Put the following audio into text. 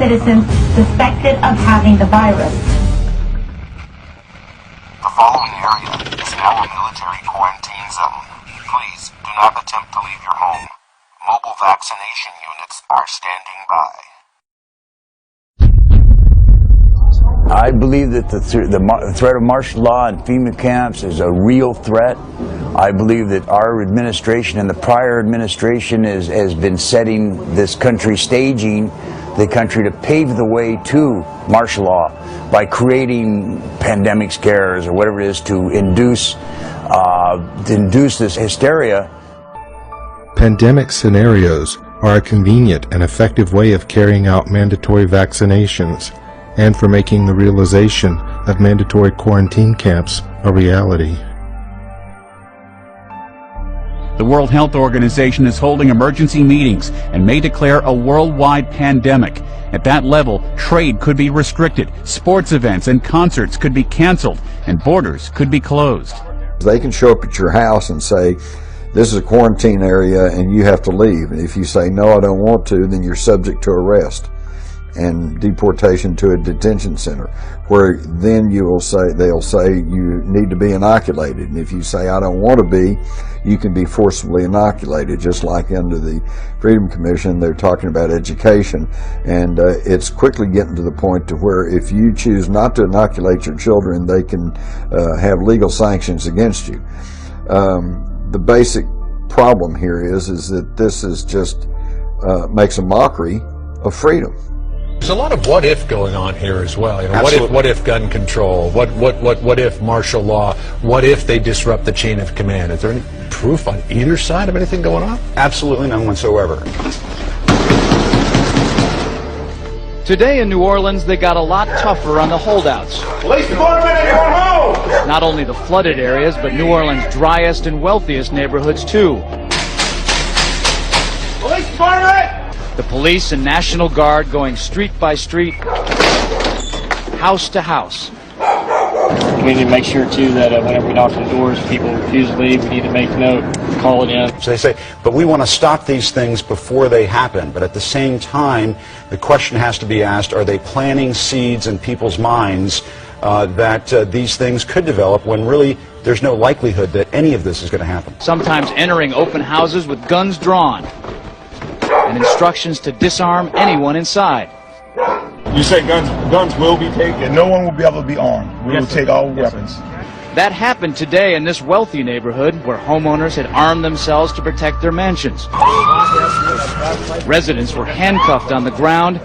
citizens suspected of having the virus. The following area is now a military quarantine zone. Please do not attempt to leave your home. Mobile vaccination units are standing by. I believe that the threat of martial law and FEMA camps is a real threat. I believe that our administration and the prior administration has been setting this country, staging the country to pave the way to martial law by creating pandemic scares or whatever it is to induce this hysteria. Pandemic scenarios are a convenient and effective way of carrying out mandatory vaccinations and for making the realization of mandatory quarantine camps a reality. The World Health Organization is holding emergency meetings and may declare a worldwide pandemic. At that level, trade could be restricted, sports events and concerts could be canceled, and borders could be closed. They can show up at your house and say, this is a quarantine area and you have to leave. And if you say, no, I don't want to, then you're subject to arrest and deportation to a detention center, where then they'll say you need to be inoculated. And if you say, I don't want to be, you can be forcibly inoculated, just like under the Freedom Commission, they're talking about education. And it's quickly getting to the point to where if you choose not to inoculate your children, they can have legal sanctions against you. The basic problem here is that this is just makes a mockery of freedom. There's a lot of what if going on here as well. You know, what if gun control? What if martial law? What if they disrupt the chain of command? Is there any proof on either side of anything going on? Absolutely none whatsoever. Today in New Orleans, they got a lot tougher on the holdouts. Police department, anyone home? Not only the flooded areas, but New Orleans' driest and wealthiest neighborhoods too. Police department! The police and National Guard going street by street, house to house. We need to make sure, too, that whenever we knock on doors, people refuse to leave, we need to make note, call it in. So they say, but we want to stop these things before they happen. But at the same time, the question has to be asked, are they planting seeds in people's minds that these things could develop when really there's no likelihood that any of this is going to happen? Sometimes entering open houses with guns drawn and instructions to disarm anyone inside. You say guns will be taken? No one will be able to be armed. We will take all weapons. That happened today in this wealthy neighborhood where homeowners had armed themselves to protect their mansions. Residents were handcuffed on the ground